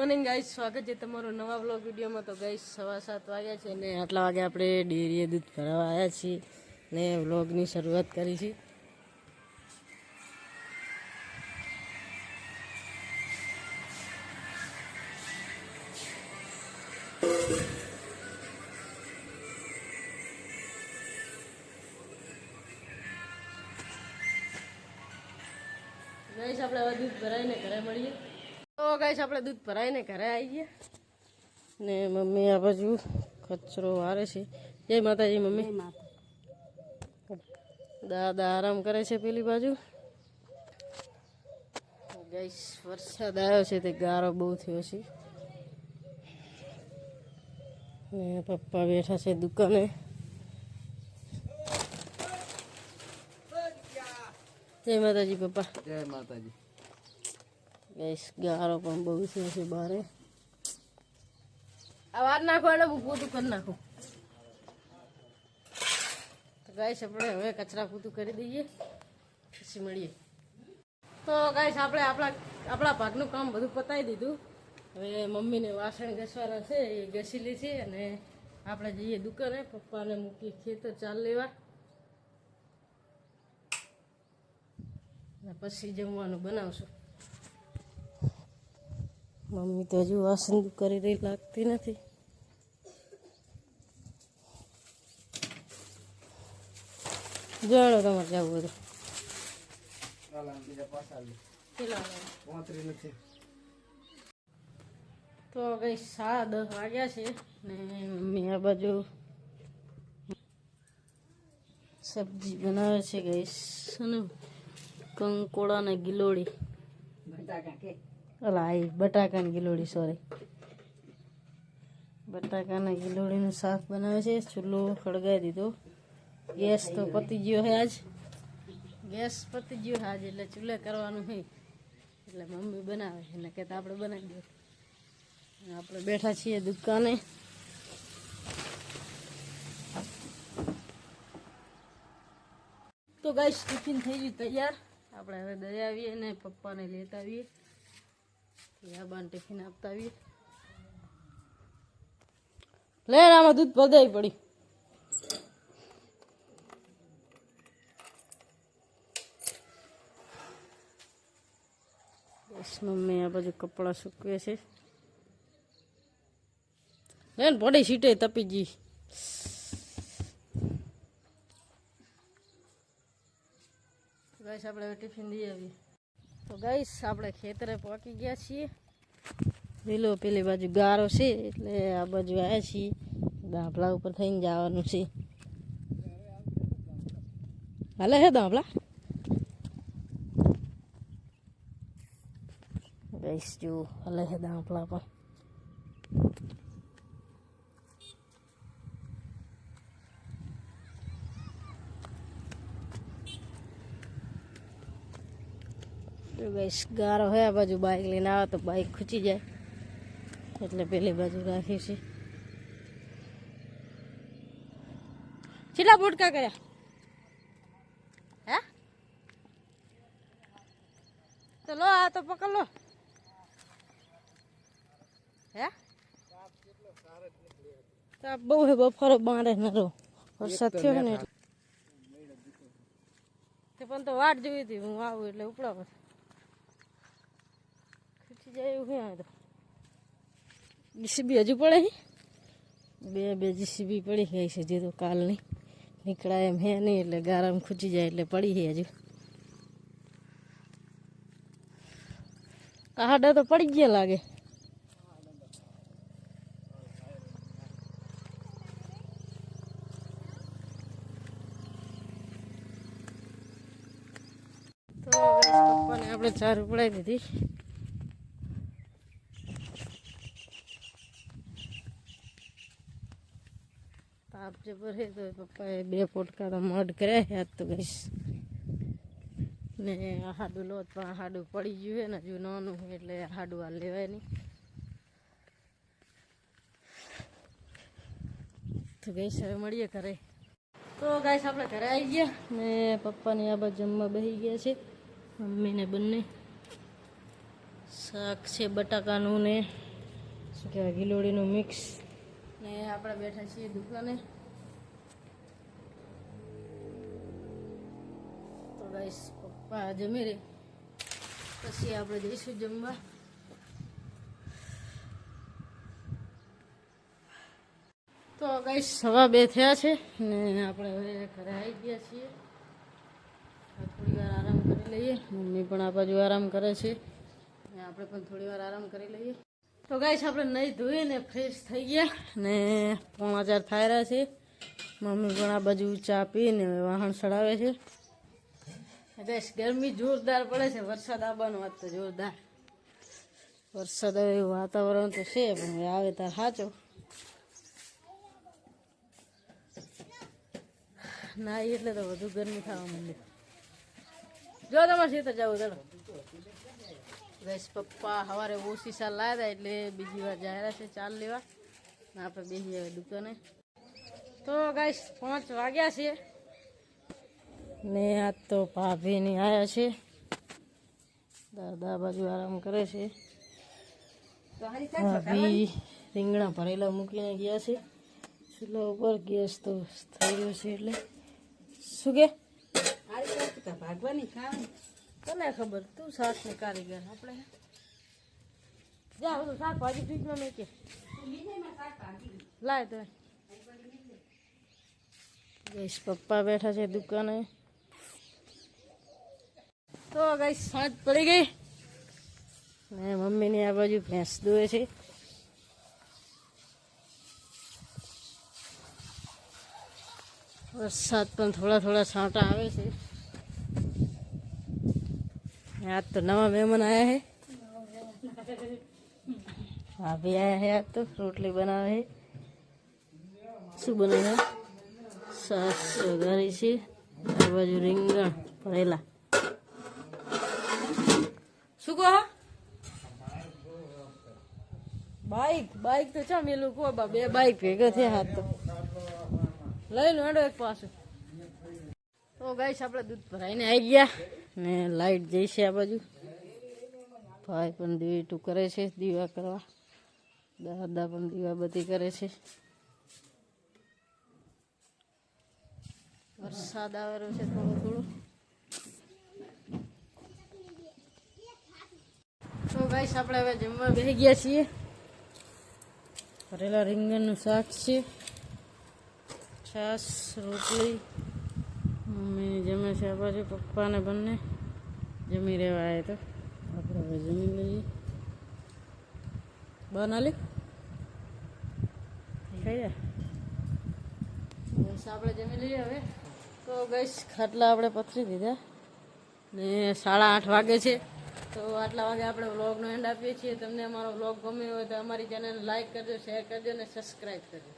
Morning guys, સ્વાગત છે તમારું નવા વ્લોગ વિડીયોમાં। તો ગાઈસ 7:15 વાગ્યા છે ને આટલા વાગે આપણે ડેરીએ દૂધ ભરાવા આવ્યા છીએ ને વ્લોગની શરૂઆત કરી છે। ગાઈસ આપણે હવે દૂધ ભરાઈને ઘરે મળીએ। તો ગાઈસ આપણે દૂધ ભરાઈને ઘરે આવી ગયા ને મમ્મી આ બાજુ કચરો વારે છે। જય માતાજી મમ્મી। દાદા આરામ કરે છે પેલી બાજુ। ગાઈસ વરસાદ આવ્યો છે તે ગારો બહુ થયો છે ને પપ્પા બેઠા છે દુકાને। જય માતાજી પપ્પા। જય માતાજી। ગાઈસ ગારો પણ બહુ થયો છે બારે। આ વાર નાખો એટલે હું પોતું કરી નાખું। તો ગાઈસ આપણે હવે કચરા પોતું કરી દઈએ પછી મળીએ। તો ગાઈસ આપણે આપણા ભાગનું કામ બધું પતાવી દીધું। હવે મમ્મીને વાસણ ઘસવાના છે એ ઘસી લે છે અને આપણે જઈએ દુકાને। પપ્પાને મૂકી ખેતર ચાલ લેવા અને પછી જમવાનું બનાવશું। મમ્મી તો હજુ વાસણ કરી રહી લાગતી નથી। જાણો તમારે જવું બધું તો કઈ 10:30 વાગ્યા છે ને મમ્મી આ બાજુ સબ્જી બનાવે છે ગઈશ અને કંકોડા ને ગિલોડી બટાકા ને ગિલોડી સોરી બટાકા ને ગિલોડીનું શાક બનાવે છે। ચૂલો સળગાવી દીધો। ગેસ તો પતી ગયો છે આજ એટલે ચૂલે કરવાનું છે એટલે મમ્મી બનાવે છે ને કહેતા આપણે બનાવી દઈએ। આપણે બેઠા છીએ દુકાને। તો ગાઈસ ટિફિન થઈ ગયું તૈયાર। આપણે હવે દઈ આવીએ અને પપ્પાને લેતા આવીએ। યાબાને ટિફિન આપતા આવીએ। લે આમાં દૂધ ભરાઈ પડી। બસ મમ્મી આ બાજુ કપડાં સૂકવે છે। લે ને પડી સીટે તપી ગઈ। ગાઈસ આપણે હવે ટિફિન દઈ આવીએ। તો ગાઈસ આપણે ખેતરે પહોંચી ગયા છીએ। લીલો પેલી બાજુ ગારો છે એટલે આ બાજુ આવ્યા છીએ। દાંભલા ઉપર થઈને જવાનું છે। હાલે હે દાંભલા ગાઈસ જો હાલે હે દાંભલા પણ। ગાઈસ ગારો હે આ બાજુ બાઇક લઈને આવે તો બાઇક ખૂચી જાય એટલે પેલી બાજુ રાખી છે। કેટલા પોટકા કર્યા હે? તો લો આ તો પકડ લો હે? તો બહુ હે બફારો બાંધે ન રો વરસાદ થયો ને એટલે પણ તો વાટ જોઈ હતી હું આવું એટલે ઉપડા પર ખૂચી જાય એવું ક્યાં તો જીસીબી હજુ પડે બે જીસીબી પડી ગઈ છે જે તો કાલની નીકળાય એમ હે નહીં એટલે ગારામ ખૂચી જાય એટલે પડી છે હજુ। હાડા તો પડી ગયા લાગે। તો પપ્પાને આપણે ચાર ઉપડાવી દીધી। તાપ જબર હે તો પપ્પાએ 2 પોટકા તો મડ કર્યા છે આજ તો ગઈશ ને આ હાડું લોત પણ આ હાડું પડી ગયું છે ને હજુ નાનું છે એટલે હાડું હાલ લેવાય નહીં। તો ગઈશ હવે મળીએ ઘરે। તો ગાઈસ આપણે ઘરે આવી ગયા ને પપ્પાની આ બાજુ જમવા બેસી ગયા છે મમ્મીને બંને। શાક છે બટાકાનું ને શું કહેવાય ગિલોડીનું મિક્સ. ને આપણે બેઠા છીએ દુકાને. તો ગાઈસ પપ્પા જમી રે પછી આપણે જઈશું જમવા. તો ગાઈસ 2:15 થયા છે ને આપણે હવે ઘરે આવી ગયા છીએ. થોડી વાર આરામ કરી લઈએ. મમ્મી પણ આ બાજુ આરામ કરે છે ને આપણે પણ થોડી વાર આરામ કરી લઈએ. તો ગાઈસ આપણે નહીં ધોઈને ફ્રેશ થઈ ગયા ને 3:45 થઈ રહ્યા છે. મમ્મી પણ આ બાજુ ચા પીને વાહણ ચડાવે છે. ગાઈસ ગરમી જોરદાર પડે છે. વરસાદ આવવાનો વાત તો જોરદાર વરસાદ આવે એવું વાતાવરણ તો છે પણ હવે આવે તાર સાચો. ના એટલે તો વધુ ગરમી થવા માંડી. જો તમારે સીધા જવું ચલો. ગાઈસ પપ્પા સવારે ઓછી સાલ લાવ્યા હતા એટલે બીજી વાર જાય છે ચાલ લેવા ને આપણે બેસી આવે દુકાને. તો ગાઈસ 5 વાગ્યા છે ને આજ તો ભાભીની આવ્યા છે. દાદા બાજુ આરામ કરે છે. ભાભી રીંગણા ભરેલા મૂકીને ગયા છે ચૂલા ઉપર. ગેસ તો થઈ ગયો છે એટલે શું કે ભાગવાની તને ખબર. તું શાક ને કારીગર આપણે જા બધું શાકભાજી ફ્રીજમાં મૂકે લાય તો. ગઈશ પપ્પા બેઠા છે દુકાને. તો ગઈ સાંજ પડી ગઈ ને મમ્મીની આ બાજુ ભેંસ દોવે છે. વરસાદ પણ થોડા થોડા છાંટા આવે છે. આજ તો નવા મહેમાન આવ્યા છે. ભાભી આવ્યા છે આજ તો રોટલી બનાવે છે. શું બનાવે સાસ વઘારી છે. આ બાજુ રીંગણ ભરેલા. શું કહો બાઈક તો ચા મેલું કહો બા. 2 બાઈક ભેગા થયા હાથ તો લઈ લો હેડો એક પાછું. તો ગાઈસ આપણે દૂધ ભરાઈને આવી ગયા ને લાઈટ જઈ છે આ બાજુ. ભાઈ પણ દીવટું કરે છે દીવા કરવા. દાદા પણ દીવા બધી કરે છે. વરસાદ આવેલો છે થોડું થોડું. તો ગાઈસ આપણે હવે જમવા બેસી ગયા છીએ. ભરેલા રીંગણનું શાક છે. છાસ રોટલી. મમ્મી જમે છે આ બાજુ. પપ્પાને બંને જમી રહેવા આવે તો આપણે હવે જમી લઈએ. બનાવી ખાઈએ બસ આપણે જમી લઈએ હવે. તો ગઈશ ખાટલા આપણે પથરી દીધા ને 8:30 વાગે છે. તો આટલા વાગે આપણે વ્લોગનો એન્ડ આપીએ છીએ. તમને અમારો વ્લોગ ગમ્યો હોય તો અમારી ચેનલ લાઈક કરજો, શેર કરજો અને સબસ્ક્રાઈબ કરજો.